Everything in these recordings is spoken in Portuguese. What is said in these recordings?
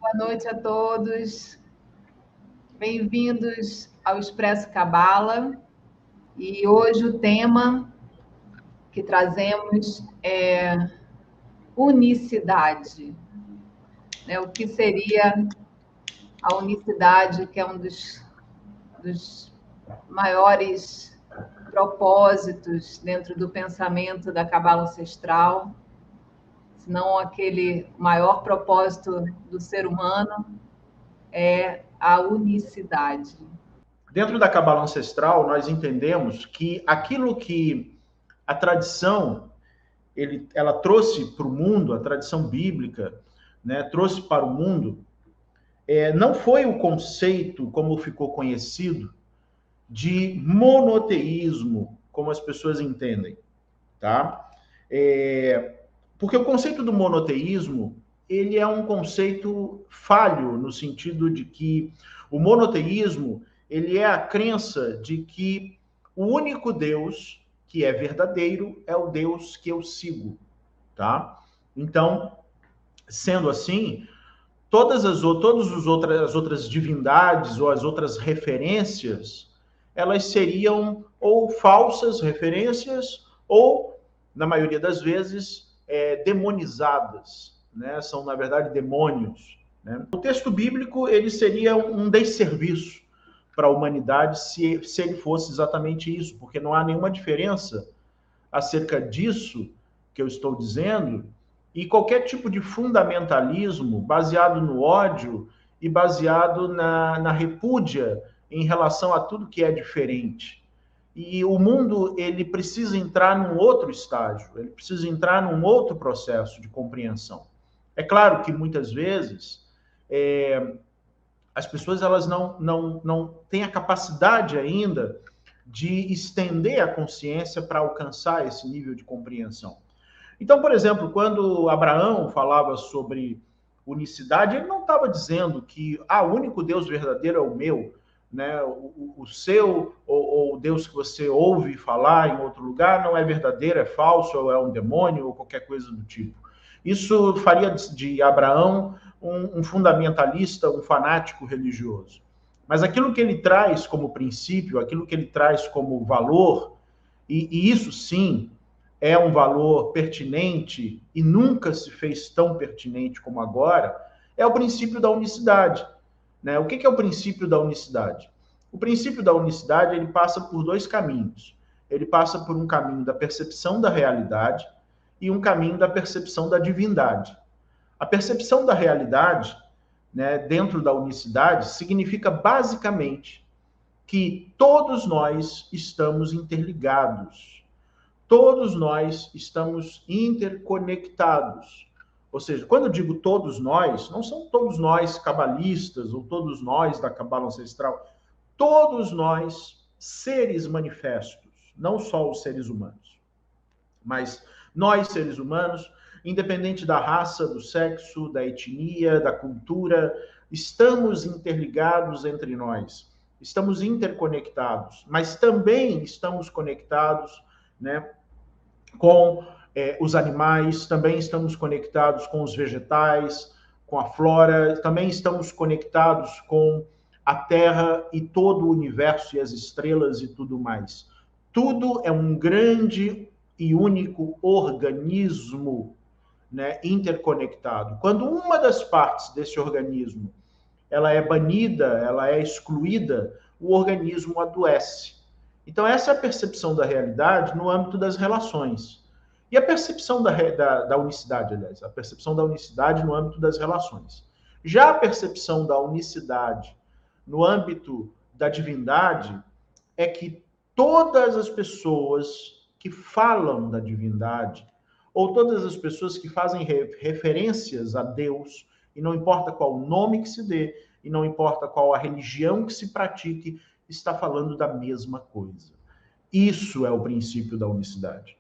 Boa noite a todos. Bem-vindos ao Expresso Cabala. E hoje o tema que trazemos é unicidade. O que seria a unicidade, que é um dos maiores propósitos dentro do pensamento da Cabala ancestral, se não aquele maior propósito do ser humano, é a unicidade. Dentro da Cabala ancestral, nós entendemos que aquilo que a tradição ela trouxe para o mundo, a tradição bíblica, né, trouxe para o mundo, não foi o conceito, como ficou conhecido, de monoteísmo, como as pessoas entendem, tá? Porque o conceito do monoteísmo, ele é um conceito falho, no sentido de que o monoteísmo, ele é a crença de que o único Deus que é verdadeiro é o Deus que eu sigo, tá? Então, sendo assim, todas as outras divindades ou as outras referências, elas seriam ou falsas referências ou, na maioria das vezes, demonizadas, né? São, na verdade, demônios, né? O texto bíblico ele seria um desserviço para a humanidade se ele fosse exatamente isso, porque não há nenhuma diferença acerca disso que eu estou dizendo e qualquer tipo de fundamentalismo baseado no ódio e baseado na repúdia em relação a tudo que é diferente. E o mundo ele precisa entrar num outro estágio, ele precisa entrar num outro processo de compreensão. É claro que muitas vezes as pessoas elas não têm a capacidade ainda de estender a consciência para alcançar esse nível de compreensão. Então, por exemplo, quando Abraão falava sobre unicidade, ele não estava dizendo que o único Deus verdadeiro é o meu, né? O seu, ou o Deus que você ouve falar em outro lugar, não é verdadeiro, é falso, ou é um demônio, ou qualquer coisa do tipo. Isso faria de Abraão um fundamentalista, um fanático religioso. Mas aquilo que ele traz como princípio, aquilo que ele traz como valor, e isso sim é um valor pertinente e nunca se fez tão pertinente como agora, é o princípio da unicidade. Né? O que é o princípio da unicidade? O princípio da unicidade ele passa por dois caminhos. Ele passa por um caminho da percepção da realidade e um caminho da percepção da divindade. A percepção da realidade, né, dentro da unicidade, significa basicamente que todos nós estamos interligados. Todos nós estamos interconectados. Ou seja, quando eu digo todos nós, não são todos nós cabalistas ou todos nós da Cabala ancestral. Todos nós, seres manifestos, não só os seres humanos, mas nós, seres humanos, independente da raça, do sexo, da etnia, da cultura, estamos interligados entre nós. Estamos interconectados, mas também estamos conectados, né, com os animais, também estamos conectados com os vegetais, com a flora, também estamos conectados com a Terra e todo o universo e as estrelas e tudo mais. Tudo é um grande e único organismo, né, interconectado. Quando uma das partes desse organismo ela é banida, ela é excluída, o organismo adoece. Então, essa é a percepção da realidade no âmbito das relações. E a percepção da unicidade, aliás, a percepção da unicidade no âmbito das relações. Já a percepção da unicidade no âmbito da divindade é que todas as pessoas que falam da divindade, ou todas as pessoas que fazem referências a Deus, e não importa qual o nome que se dê, e não importa qual a religião que se pratique, está falando da mesma coisa. Isso é o princípio da unicidade.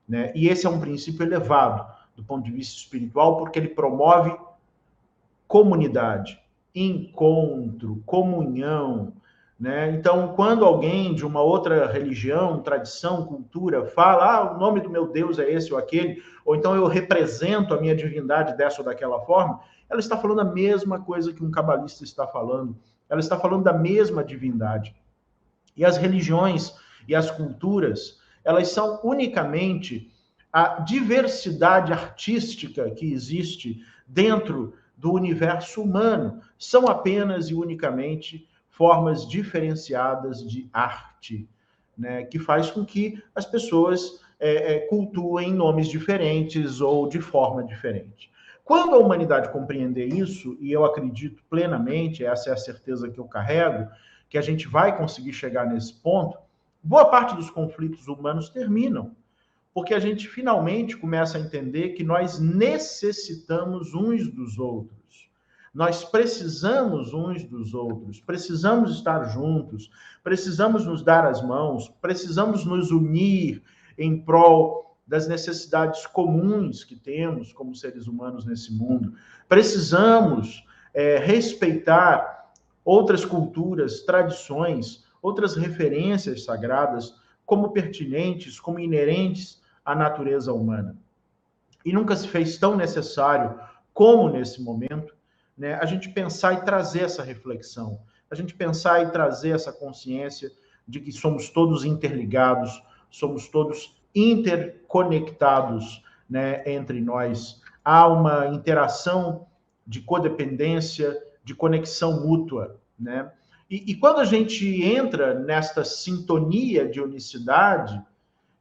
Né? E esse é um princípio elevado do ponto de vista espiritual, porque ele promove comunidade, encontro, comunhão. Né? Então, quando alguém de uma outra religião, tradição, cultura, fala, o nome do meu Deus é esse ou aquele, ou então eu represento a minha divindade dessa ou daquela forma, ela está falando a mesma coisa que um cabalista está falando. Ela está falando da mesma divindade. E as religiões e as culturas, elas são unicamente a diversidade artística que existe dentro do universo humano. São apenas e unicamente formas diferenciadas de arte, né, que faz com que as pessoas cultuem nomes diferentes ou de forma diferente. Quando a humanidade compreender isso, e eu acredito plenamente, essa é a certeza que eu carrego, que a gente vai conseguir chegar nesse ponto, boa parte dos conflitos humanos terminam, porque a gente finalmente começa a entender que nós necessitamos uns dos outros. Nós precisamos uns dos outros, precisamos estar juntos, precisamos nos dar as mãos, precisamos nos unir em prol das necessidades comuns que temos como seres humanos nesse mundo. Precisamos respeitar outras culturas, tradições, outras referências sagradas como pertinentes, como inerentes à natureza humana. E nunca se fez tão necessário como nesse momento, né, a gente pensar e trazer essa reflexão, a gente pensar e trazer essa consciência de que somos todos interligados, somos todos interconectados, né, entre nós. Há uma interação de codependência, de conexão mútua, né? E quando a gente entra nesta sintonia de unicidade,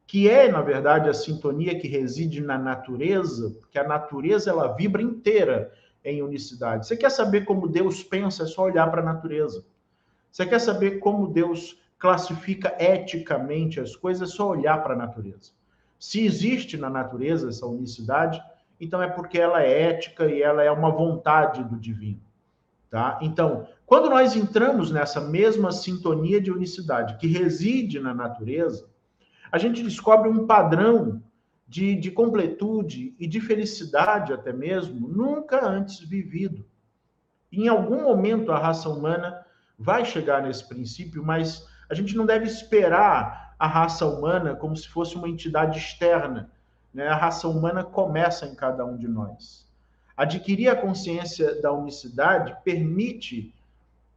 que é, na verdade, a sintonia que reside na natureza, porque a natureza ela vibra inteira em unicidade. Você quer saber como Deus pensa, é só olhar para a natureza. Você quer saber como Deus classifica eticamente as coisas, é só olhar para a natureza. Se existe na natureza essa unicidade, então é porque ela é ética e ela é uma vontade do divino. Tá? Então, quando nós entramos nessa mesma sintonia de unicidade que reside na natureza, a gente descobre um padrão de completude e de felicidade até mesmo nunca antes vivido. Em algum momento a raça humana vai chegar nesse princípio, mas a gente não deve esperar a raça humana como se fosse uma entidade externa, né? A raça humana começa em cada um de nós. Adquirir a consciência da unicidade permite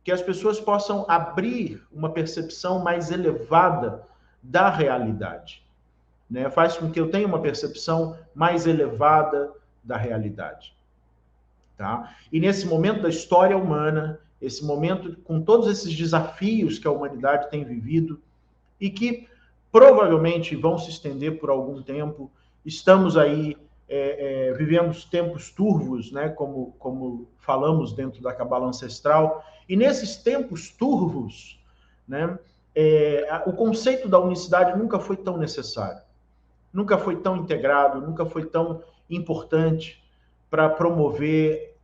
que as pessoas possam abrir uma percepção mais elevada da realidade, né? Faz com que eu tenha uma percepção mais elevada da realidade. Tá? E nesse momento da história humana, esse momento com todos esses desafios que a humanidade tem vivido e que provavelmente vão se estender por algum tempo, estamos aí, vivemos tempos turvos, né? Como falamos dentro da Cabala Ancestral, e nesses tempos turvos, né? O conceito da unicidade nunca foi tão necessário, nunca foi tão integrado, nunca foi tão importante para promover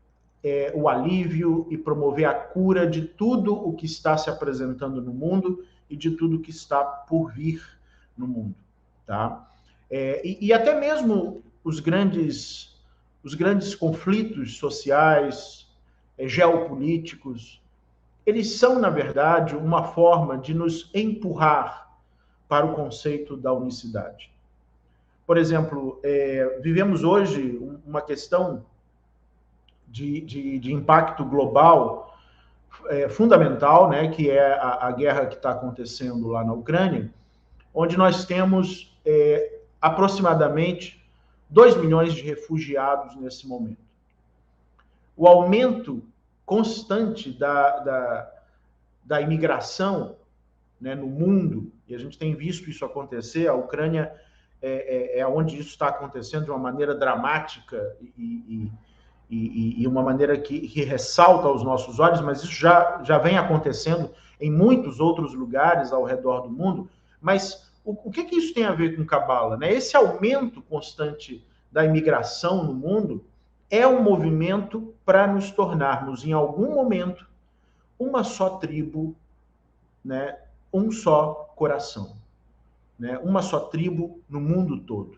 o alívio e promover a cura de tudo o que está se apresentando no mundo e de tudo que está por vir no mundo. Tá? E até mesmo os grandes conflitos sociais, geopolíticos, eles são, na verdade, uma forma de nos empurrar para o conceito da unicidade. Por exemplo, vivemos hoje uma questão de impacto global fundamental, né, que é a guerra que está acontecendo lá na Ucrânia, onde nós temos aproximadamente 2 milhões de refugiados nesse momento. O aumento constante da imigração, né, no mundo, e a gente tem visto isso acontecer, a Ucrânia é onde isso está acontecendo de uma maneira dramática e uma maneira que ressalta aos nossos olhos, mas isso já vem acontecendo em muitos outros lugares ao redor do mundo. Mas o que isso tem a ver com Cabala, né? Esse aumento constante da imigração no mundo é um movimento para nos tornarmos, em algum momento, uma só tribo, né? Um só coração, né? Uma só tribo no mundo todo.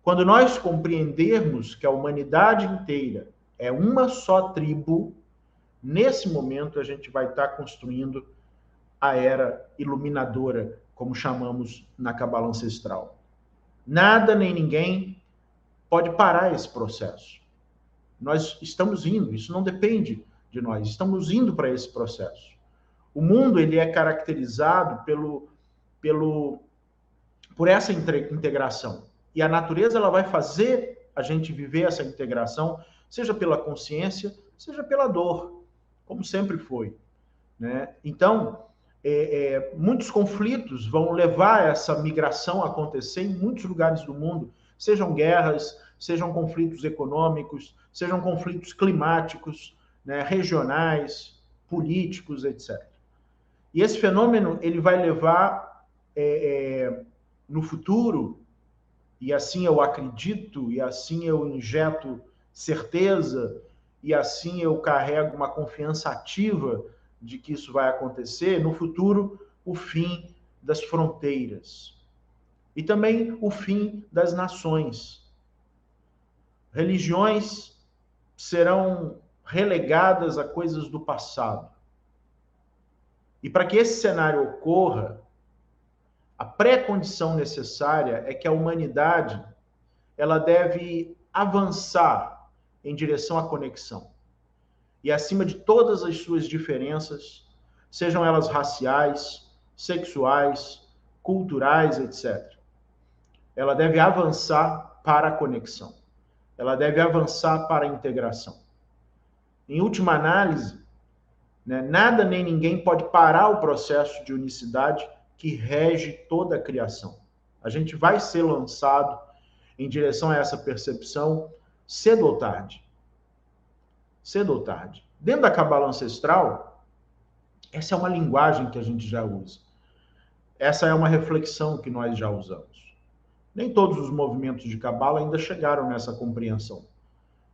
Quando nós compreendermos que a humanidade inteira é uma só tribo, nesse momento a gente vai estar construindo a era iluminadora, como chamamos na Cabala Ancestral. Nada nem ninguém pode parar esse processo. Nós estamos indo, isso não depende de nós, estamos indo para esse processo. O mundo ele é caracterizado por essa integração. E a natureza ela vai fazer a gente viver essa integração, seja pela consciência, seja pela dor, como sempre foi, né? Então, muitos conflitos vão levar essa migração a acontecer em muitos lugares do mundo, sejam guerras, sejam conflitos econômicos, sejam conflitos climáticos, né, regionais, políticos, etc. E esse fenômeno ele vai levar no futuro, e assim eu acredito, e assim eu injeto certeza, e assim eu carrego uma confiança ativa de que isso vai acontecer, no futuro, o fim das fronteiras. E também o fim das nações. Religiões serão relegadas a coisas do passado. E para que esse cenário ocorra, a pré-condição necessária é que a humanidade ela deve avançar em direção à conexão. E acima de todas as suas diferenças, sejam elas raciais, sexuais, culturais, etc. Ela deve avançar para a conexão. Ela deve avançar para a integração. Em última análise, né, nada nem ninguém pode parar o processo de unicidade que rege toda a criação. A gente vai ser lançado em direção a essa percepção cedo ou tarde. Cedo ou tarde. Dentro da Cabala Ancestral, essa é uma linguagem que a gente já usa. Essa é uma reflexão que nós já usamos. Nem todos os movimentos de Cabala ainda chegaram nessa compreensão.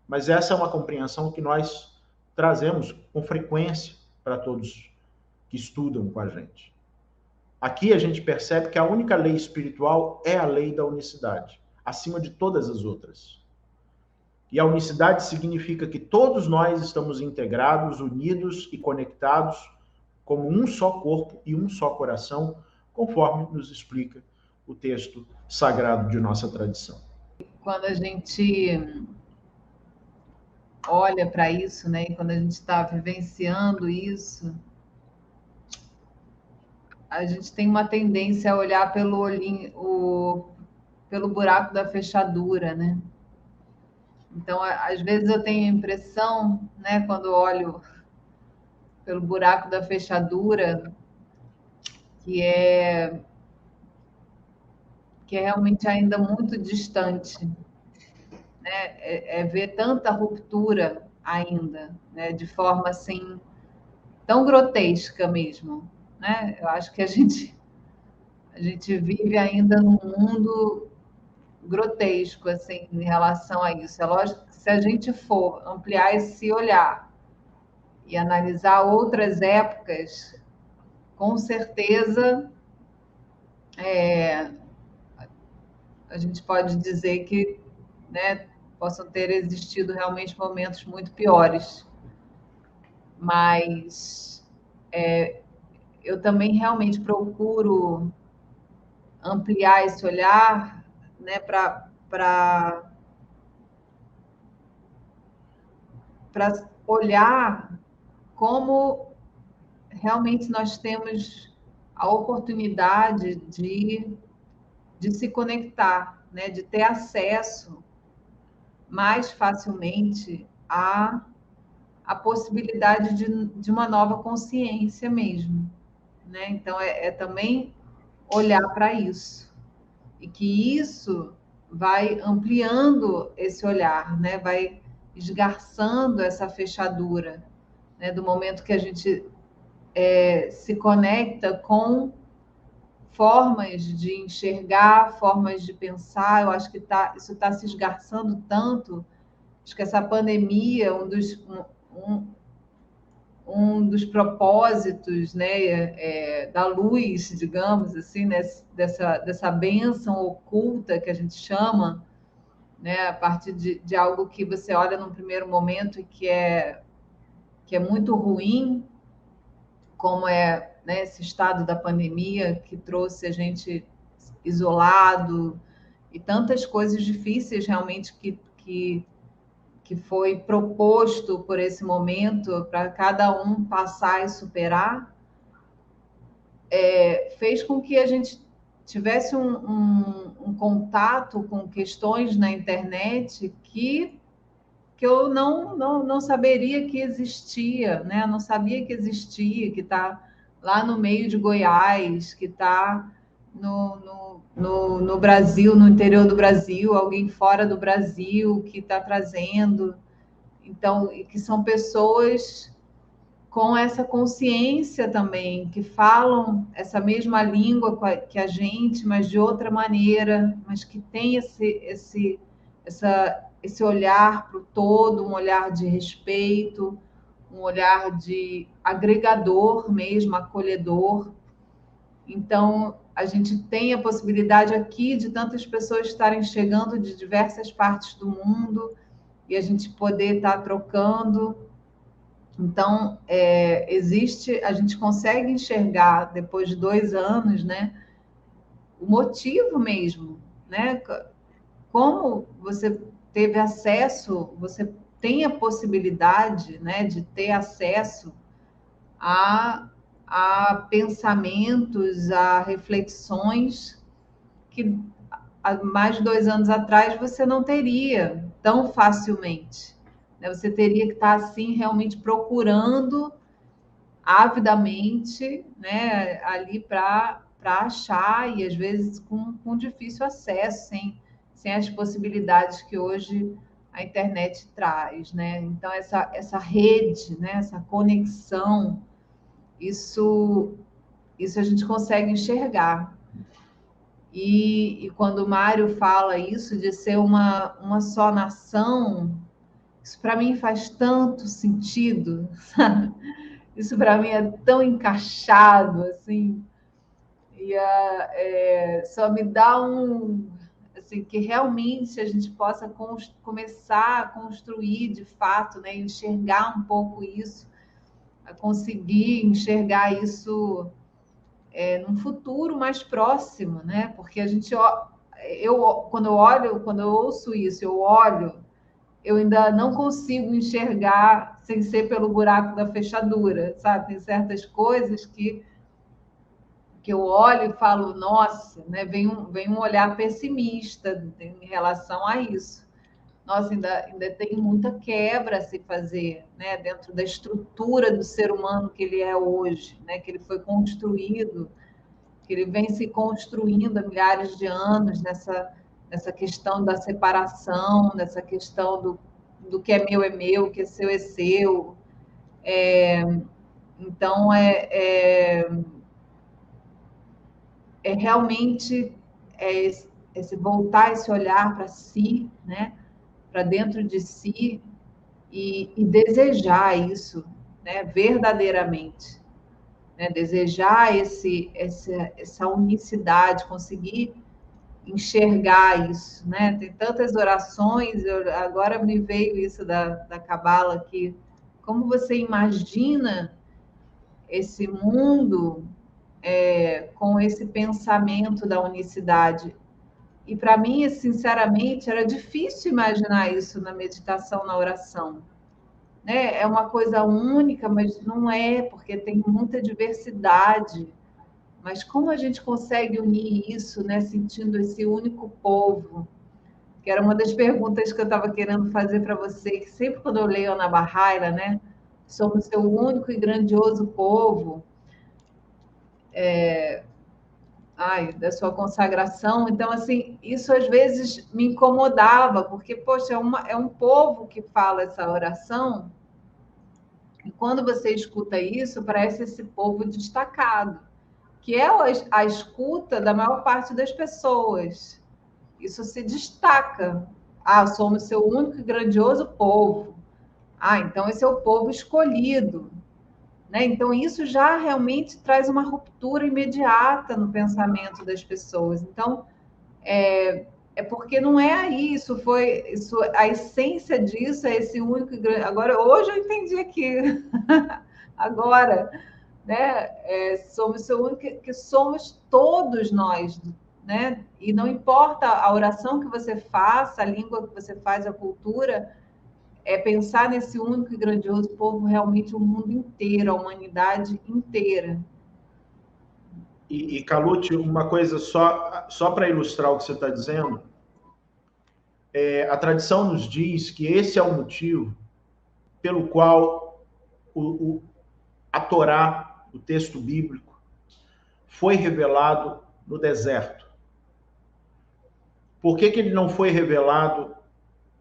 Mas essa é uma compreensão que nós trazemos com frequência para todos que estudam com a gente. Aqui a gente percebe que a única lei espiritual é a lei da unicidade, acima de todas as outras. E a unicidade significa que todos nós estamos integrados, unidos e conectados como um só corpo e um só coração, conforme nos explica o texto sagrado de nossa tradição. Quando a gente olha para isso, né, e quando a gente está vivenciando isso, a gente tem uma tendência a olhar pelo olhinho, pelo buraco da fechadura, né? Então, às vezes eu tenho a impressão, né, quando olho pelo buraco da fechadura, que é realmente ainda muito distante, né? É ver tanta ruptura ainda, né, de forma assim tão grotesca mesmo, né? Eu acho que a gente vive ainda num mundo grotesco assim em relação a isso. É lógico que se a gente for ampliar esse olhar e analisar outras épocas, com certeza a gente pode dizer que, né, possam ter existido realmente momentos muito piores. Mas eu também realmente procuro ampliar esse olhar, né, para olhar como realmente nós temos a oportunidade de se conectar, né, de ter acesso mais facilmente à possibilidade de uma nova consciência mesmo, né? Então, também olhar para isso. E que isso vai ampliando esse olhar, né? Vai esgarçando essa fechadura, né? Do momento que a gente se conecta com formas de enxergar, formas de pensar. Eu acho que isso está se esgarçando tanto. Acho que essa pandemia, um dos propósitos, né, da luz, digamos assim, né, dessa bênção oculta que a gente chama, né, a partir de algo que você olha num primeiro momento e que é muito ruim, como né, esse estado da pandemia que trouxe a gente isolado e tantas coisas difíceis realmente que que foi proposto por esse momento para cada um passar e superar, fez com que a gente tivesse um contato com questões na internet que eu não saberia que existia, né? Não sabia que existia, que está lá no meio de Goiás, que está no Brasil, no interior do Brasil, alguém fora do Brasil que está trazendo. Então, que são pessoas com essa consciência também, que falam essa mesma língua que a gente, mas de outra maneira, mas que tem esse olhar para o todo, um olhar de respeito, um olhar de agregador mesmo, acolhedor. Então, a gente tem a possibilidade aqui de tantas pessoas estarem chegando de diversas partes do mundo e a gente poder estar trocando. Então, a gente consegue enxergar, depois de 2 anos, né, o motivo mesmo, né? Como você teve acesso, você tem a possibilidade, né, de ter acesso a pensamentos, a reflexões que há mais de 2 anos atrás você não teria tão facilmente. Você teria que estar assim realmente procurando avidamente, né, ali para achar, e às vezes com difícil acesso, sem as possibilidades que hoje a internet traz, né? Então, essa rede, né, essa conexão, isso a gente consegue enxergar. E quando o Mário fala isso de ser uma só nação, isso para mim faz tanto sentido, sabe? Isso para mim é tão encaixado, assim, e só me dá assim, que realmente a gente possa começar a construir de fato, né, enxergar um pouco isso, a conseguir enxergar isso num futuro mais próximo, né? Porque a gente, quando eu ouço isso, eu ainda não consigo enxergar sem ser pelo buraco da fechadura, sabe? Tem certas coisas que eu olho e falo, nossa, né? Vem um olhar pessimista em relação a isso. Nossa, ainda tem muita quebra a se fazer, né? Dentro da estrutura do ser humano que ele é hoje, né? Que ele foi construído, que ele vem se construindo há milhares de anos nessa questão da separação, nessa questão do que é meu, o que é seu. Então, realmente esse voltar esse olhar para si, né? Para dentro de si e desejar isso, né? Verdadeiramente. Né? Desejar essa unicidade, conseguir enxergar isso, né? Tem tantas orações, agora me veio isso da Cabala, que como você imagina esse mundo com esse pensamento da unicidade. E para mim, sinceramente, era difícil imaginar isso na meditação, na oração. Né? É uma coisa única, mas não é, porque tem muita diversidade. Mas como a gente consegue unir isso, né, sentindo esse único povo? Que era uma das perguntas que eu estava querendo fazer para você, que sempre quando eu leio Ana Barraira, né, somos seu único e grandioso povo, da sua consagração. Então, assim, isso às vezes me incomodava, porque, poxa, é um povo que fala essa oração, e quando você escuta isso, parece esse povo destacado, que é a escuta da maior parte das pessoas. Isso se destaca. Somos seu único e grandioso povo. Então esse é o povo escolhido. Né? Então isso já realmente traz uma ruptura imediata no pensamento das pessoas. Então, porque não é aí, a essência disso é esse único e grande. Agora, hoje eu entendi aqui. Agora, né? Somos seu único, que somos todos nós, né? E não importa a oração que você faça, a língua que você faz, a cultura, é pensar nesse único e grandioso povo, realmente o mundo inteiro, a humanidade inteira. E Calucci, uma coisa só para ilustrar o que você está dizendo, a tradição nos diz que esse é o motivo pelo qual a Torá, o texto bíblico, foi revelado no deserto. Por que ele não foi revelado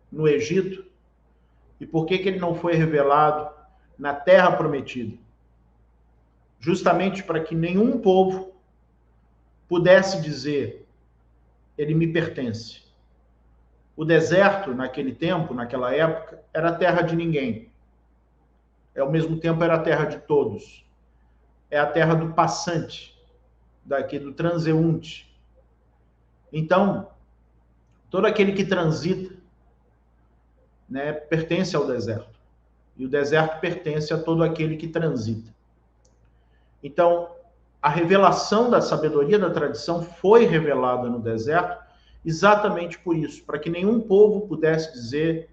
no Egito? E por que ele não foi revelado na Terra Prometida? Justamente para que nenhum povo pudesse dizer, ele me pertence. O deserto, naquele tempo, naquela época, era a terra de ninguém. Ao mesmo tempo, era a terra de todos. É a terra do passante, do transeunte. Então, todo aquele que transita, né, pertence ao deserto. E o deserto pertence a todo aquele que transita. Então, a revelação da sabedoria da tradição foi revelada no deserto exatamente por isso, para que nenhum povo pudesse dizer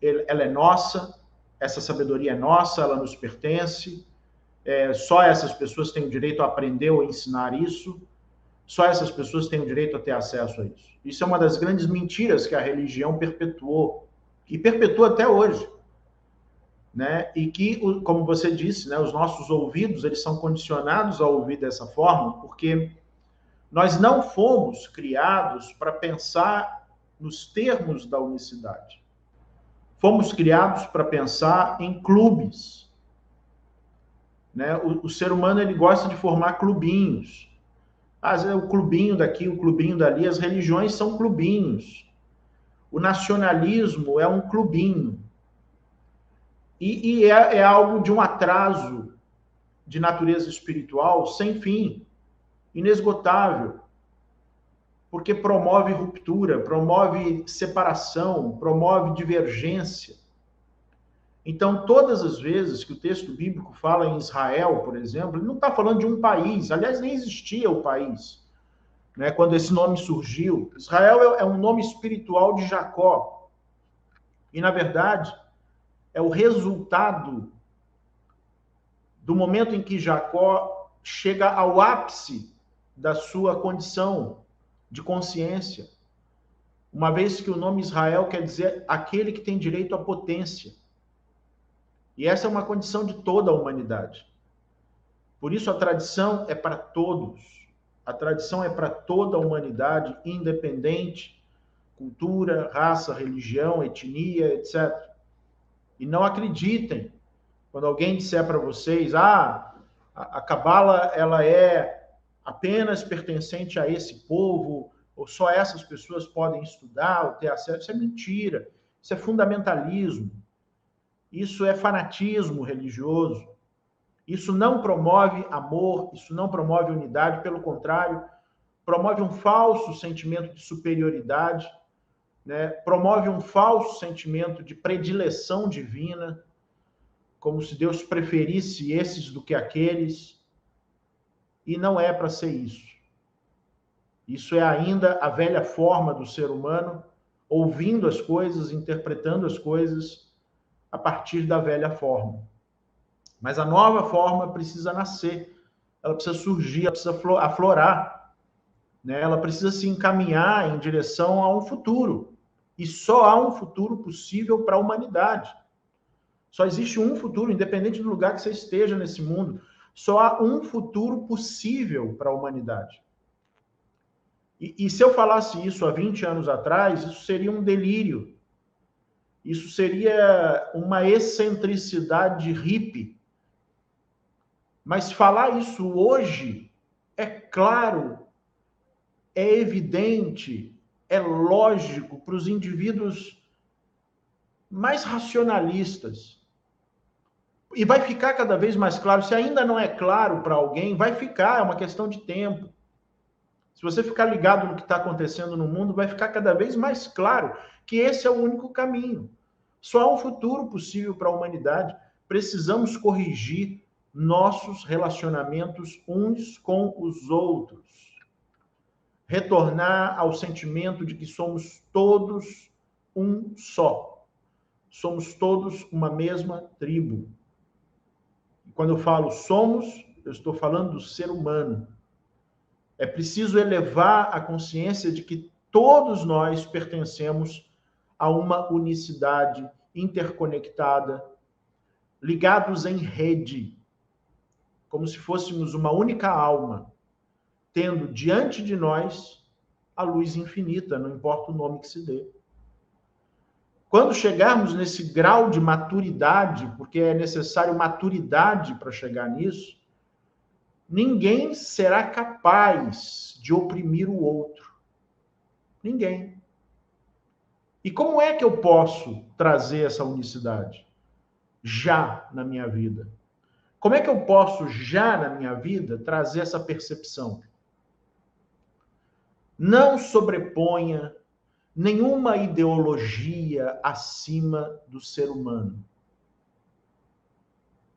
ela é nossa, essa sabedoria é nossa, ela nos pertence, só essas pessoas têm o direito a aprender ou ensinar isso, só essas pessoas têm o direito a ter acesso a isso. Isso é uma das grandes mentiras que a religião perpetuou, e perpetua até hoje. Né? E que, como você disse, né, os nossos ouvidos eles são condicionados a ouvir dessa forma, porque nós não fomos criados para pensar nos termos da unicidade. Fomos criados para pensar em clubes. Né? O ser humano ele gosta de formar clubinhos. O clubinho daqui, o clubinho dali, as religiões são clubinhos. O nacionalismo é um clubinho. E é algo de um atraso de natureza espiritual sem fim, inesgotável, porque promove ruptura, promove separação, promove divergência. Então, todas as vezes que o texto bíblico fala em Israel, por exemplo, ele não está falando de um país, aliás, nem existia o país, né, quando esse nome surgiu. Israel é um nome espiritual de Jacó. E, na verdade, é o resultado do momento em que Jacó chega ao ápice da sua condição de consciência, uma vez que o nome Israel quer dizer aquele que tem direito à potência. E essa é uma condição de toda a humanidade. Por isso a tradição é para todos. A tradição é para toda a humanidade, independente, cultura, raça, religião, etnia, etc. E não acreditem quando alguém disser para vocês, a Cabala ela é apenas pertencente a esse povo, ou só essas pessoas podem estudar ou ter acesso. Isso é mentira, isso é fundamentalismo, isso é fanatismo religioso, isso não promove amor, isso não promove unidade, pelo contrário, promove um falso sentimento de superioridade, né? Promove um falso sentimento de predileção divina, como se Deus preferisse esses do que aqueles, e não é para ser isso. Isso é ainda a velha forma do ser humano, ouvindo as coisas, interpretando as coisas a partir da velha forma. Mas a nova forma precisa nascer, ela precisa surgir, ela precisa aflorar, né? Ela precisa se encaminhar em direção a um futuro. E só há um futuro possível para a humanidade. Só existe um futuro, independente do lugar que você esteja nesse mundo. Só há um futuro possível para a humanidade. E se eu falasse isso há 20 anos atrás, isso seria um delírio. Isso seria uma excentricidade hippie. Mas falar isso hoje é claro, é evidente, é lógico para os indivíduos mais racionalistas. E vai ficar cada vez mais claro. Se ainda não é claro para alguém, vai ficar, é uma questão de tempo. Se você ficar ligado no que está acontecendo no mundo, vai ficar cada vez mais claro que esse é o único caminho. Só há um futuro possível para a humanidade. Precisamos corrigir nossos relacionamentos uns com os outros. Retornar ao sentimento de que somos todos um só. somos todos uma mesma tribo. E quando eu falo somos, eu estou falando do ser humano. É preciso elevar a consciência de que todos nós pertencemos a uma unicidade interconectada, ligados em rede, como se fôssemos uma única alma, tendo diante de nós a luz infinita, não importa o nome que se dê. Quando chegarmos nesse grau de maturidade, porque é necessário maturidade para chegar nisso, ninguém será capaz de oprimir o outro. Ninguém. E como é que eu posso trazer essa unicidade? Já na minha vida. Como é que eu posso, já na minha vida, trazer essa percepção? Não sobreponha nenhuma ideologia acima do ser humano.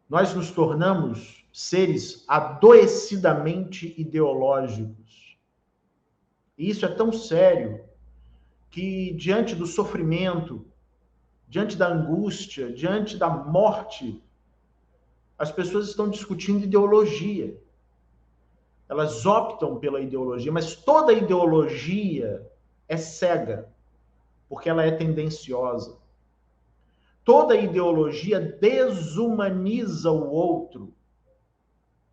Nós nos tornamos seres adoecidamente ideológicos. E isso é tão sério que, diante do sofrimento, diante da angústia, diante da morte, as pessoas estão discutindo ideologia. Elas optam pela ideologia, mas toda ideologia é cega, porque ela é tendenciosa. Toda ideologia desumaniza o outro.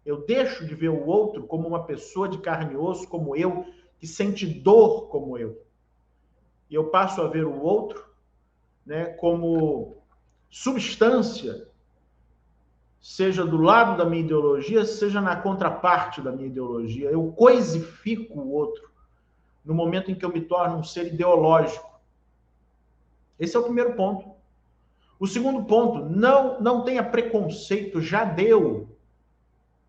Eu deixo de ver o outro como uma pessoa de carne e osso, como eu, que sente dor como eu. E eu passo a ver o outro, né, como substância, seja do lado da minha ideologia, seja na contraparte da minha ideologia. Eu coisifico o outro no momento em que eu me torno um ser ideológico. Esse é o primeiro ponto. O segundo ponto, não tenha preconceito, já deu.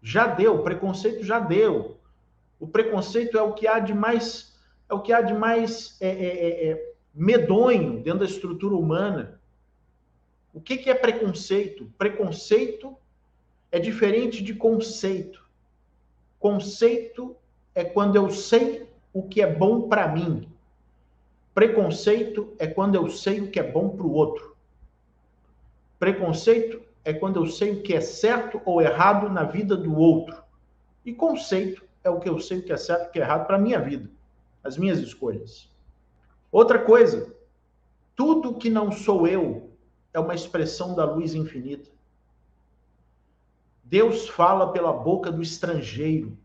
Já deu, preconceito já deu. O preconceito é o que há de mais, medonho dentro da estrutura humana. O que é preconceito? Preconceito é diferente de conceito. Conceito é quando eu sei o que é bom para mim. Preconceito é quando eu sei o que é bom para o outro. Preconceito é quando eu sei o que é certo ou errado na vida do outro. E conceito é o que eu sei o que é certo e o que é errado para a minha vida, as minhas escolhas. Outra coisa, tudo que não sou eu é uma expressão da luz infinita. Deus fala pela boca do estrangeiro.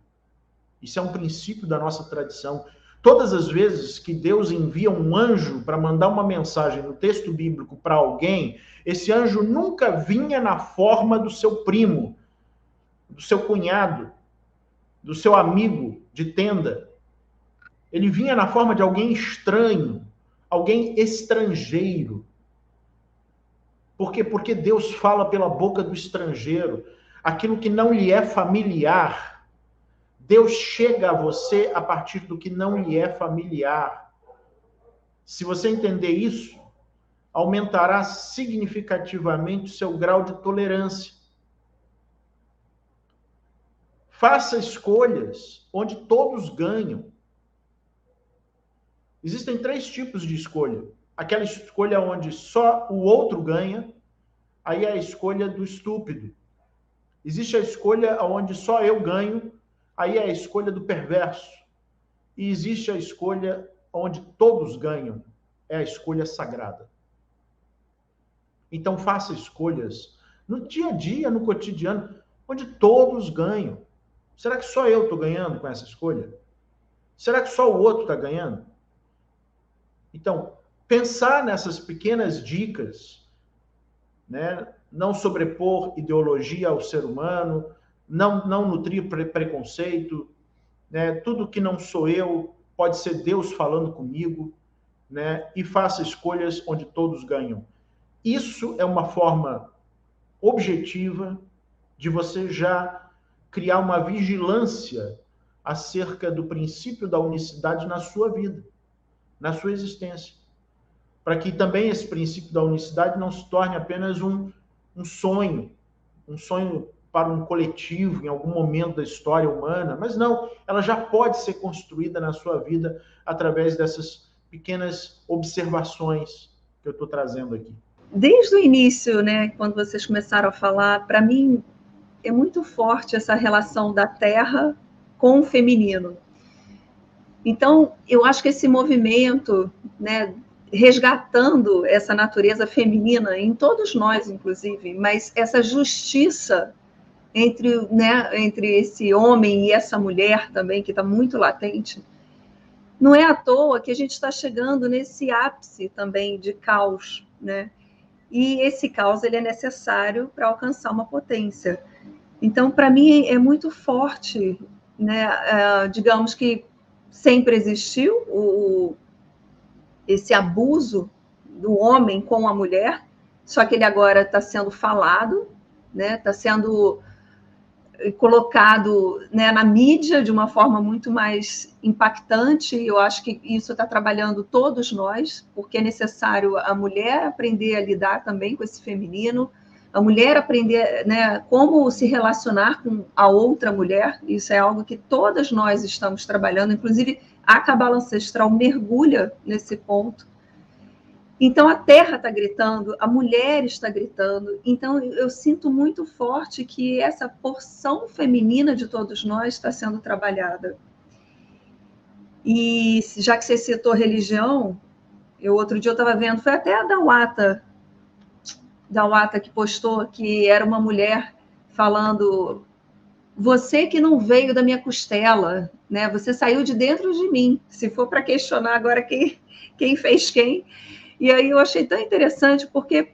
Isso é um princípio da nossa tradição. Todas as vezes que Deus envia um anjo para mandar uma mensagem no texto bíblico para alguém, esse anjo nunca vinha na forma do seu primo, do seu cunhado, do seu amigo de tenda. Ele vinha na forma de alguém estranho, alguém estrangeiro. Por quê? Porque Deus fala pela boca do estrangeiro. Aquilo que não lhe é familiar. Deus chega a você a partir do que não lhe é familiar. Se você entender isso, aumentará significativamente o seu grau de tolerância. Faça escolhas onde todos ganham. Existem 3 tipos de escolha. Aquela escolha onde só o outro ganha, aí é a escolha do estúpido. Existe a escolha onde só eu ganho, aí é a escolha do perverso. E existe a escolha onde todos ganham, é a escolha sagrada. Então faça escolhas no dia a dia, no cotidiano, onde todos ganham. Será que só eu estou ganhando com essa escolha? Será que só o outro está ganhando? Então, pensar nessas pequenas dicas, né? Não sobrepor ideologia ao ser humano, não nutrir preconceito, né? Tudo que não sou eu pode ser Deus falando comigo, né? E faça escolhas onde todos ganham. Isso é uma forma objetiva de você já criar uma vigilância acerca do princípio da unicidade na sua vida, na sua existência. Para que também esse princípio da unicidade não se torne apenas um sonho para um coletivo em algum momento da história humana, mas não, ela já pode ser construída na sua vida através dessas pequenas observações que eu estou trazendo aqui. desde o início, né, quando vocês começaram a falar, para mim é muito forte essa relação da terra com o feminino. Então, eu acho que esse movimento, né, resgatando essa natureza feminina em todos nós, inclusive, mas essa justiça entre esse homem e essa mulher também, que está muito latente, não é à toa que a gente está chegando nesse ápice também de caos, né? E esse caos ele é necessário para alcançar uma potência. Então, para mim, é muito forte, né? Digamos que sempre existiu esse abuso do homem com a mulher, só que ele agora está sendo falado, né? Está sendo colocado, né, na mídia de uma forma muito mais impactante. Eu acho que isso está trabalhando todos nós, porque é necessário a mulher aprender a lidar também com esse feminino, a mulher aprender, né, como se relacionar com a outra mulher. Isso é algo que todas nós estamos trabalhando, inclusive a Cabala Ancestral mergulha nesse ponto. Então, a terra está gritando, a mulher está gritando. Então, eu sinto muito forte que essa porção feminina de todos nós está sendo trabalhada. E já que você citou religião, outro dia eu estava vendo, foi até a Dawata que postou que era uma mulher falando: você que não veio da minha costela, né? Você saiu de dentro de mim. Se for para questionar agora quem fez quem. E aí eu achei tão interessante, porque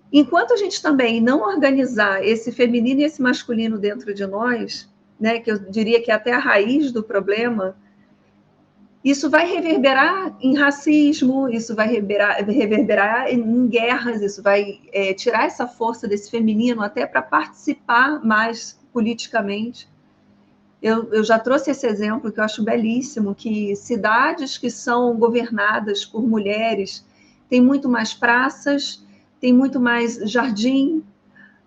enquanto a gente também não organizar esse feminino e esse masculino dentro de nós, né, que eu diria que é até a raiz do problema, isso vai reverberar em racismo, isso vai reverberar em guerras, isso vai tirar essa força desse feminino até para participar mais politicamente. Eu já trouxe esse exemplo que eu acho belíssimo, que cidades que são governadas por mulheres têm muito mais praças, tem muito mais jardim,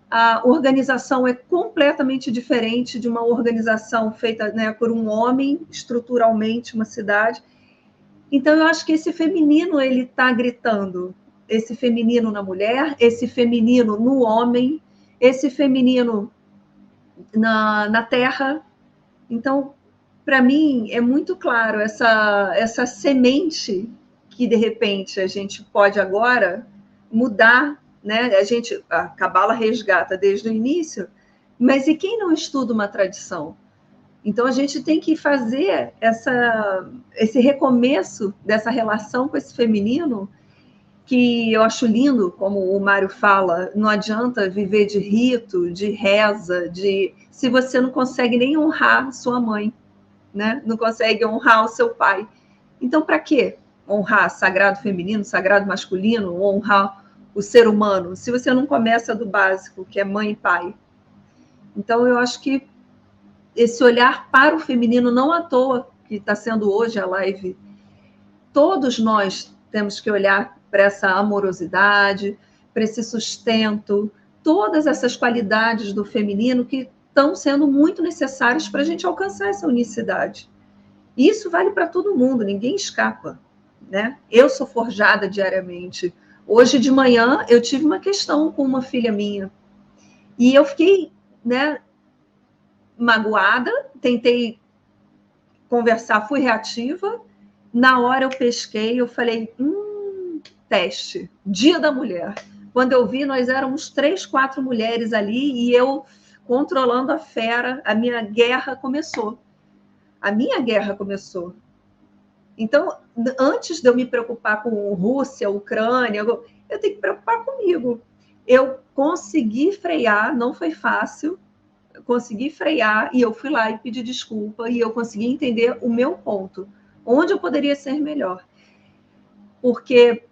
a organização é completamente diferente de uma organização feita, né, por um homem, estruturalmente, uma cidade. Então, eu acho que esse feminino ele está gritando, esse feminino na mulher, esse feminino no homem, esse feminino na terra. Então, para mim, é muito claro essa semente que, de repente, a gente pode agora mudar, né? A Cabala resgata desde o início, mas e quem não estuda uma tradição? Então, a gente tem que fazer esse recomeço dessa relação com esse feminino, que eu acho lindo, como o Mário fala, não adianta viver de rito, de reza, se você não consegue nem honrar sua mãe, né? Não consegue honrar o seu pai. Então, para quê honrar sagrado feminino, sagrado masculino, honrar o ser humano, se você não começa do básico, que é mãe e pai? Então, eu acho que esse olhar para o feminino, não à toa que está sendo hoje a live, todos nós temos que olhar para essa amorosidade, para esse sustento, todas essas qualidades do feminino que estão sendo muito necessárias para a gente alcançar essa unicidade. Isso vale para todo mundo, ninguém escapa, né? Eu sou forjada diariamente. Hoje de manhã eu tive uma questão com uma filha minha e eu fiquei, né, magoada, tentei conversar, fui reativa. Na hora eu pesquei, eu falei, teste, Dia da Mulher. Quando eu vi, nós éramos 3, 4 mulheres ali e eu controlando a fera, a minha guerra começou. Então, antes de eu me preocupar com Rússia, Ucrânia, eu tenho que preocupar comigo. Eu consegui frear, não foi fácil, eu consegui frear e eu fui lá e pedi desculpa e eu consegui entender o meu ponto, onde eu poderia ser melhor. Porque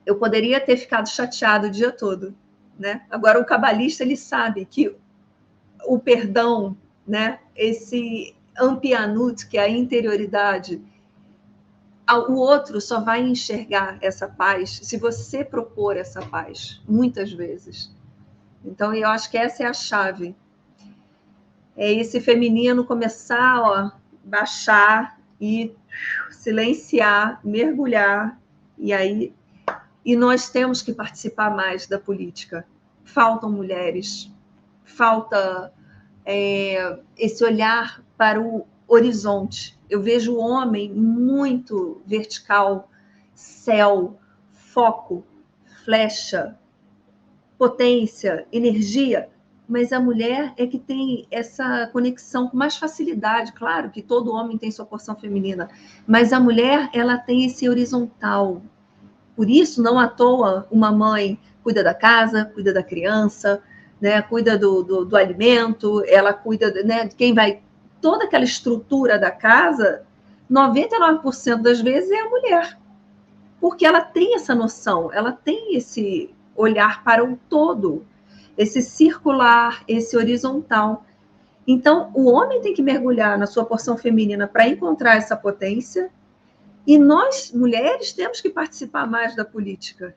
eu poderia ter ficado chateado o dia todo, né? Agora, o cabalista, ele sabe que o perdão, né? Esse ampianut, que é a interioridade, o outro só vai enxergar essa paz se você propor essa paz, muitas vezes. Então, eu acho que essa é a chave. É esse feminino começar a baixar e silenciar, mergulhar, e aí E nós temos que participar mais da política. Faltam mulheres, falta esse olhar para o horizonte. Eu vejo o homem muito vertical, céu, foco, flecha, potência, energia, mas a mulher é que tem essa conexão com mais facilidade. Claro que todo homem tem sua porção feminina, mas a mulher, ela tem esse horizontal. Por isso, não à toa, uma mãe cuida da casa, cuida da criança, né, cuida do alimento, ela cuida, né, de quem vai... Toda aquela estrutura da casa, 99% das vezes é a mulher. Porque ela tem essa noção, ela tem esse olhar para o todo, esse circular, esse horizontal. Então, o homem tem que mergulhar na sua porção feminina para encontrar essa potência, e nós, mulheres, temos que participar mais da política.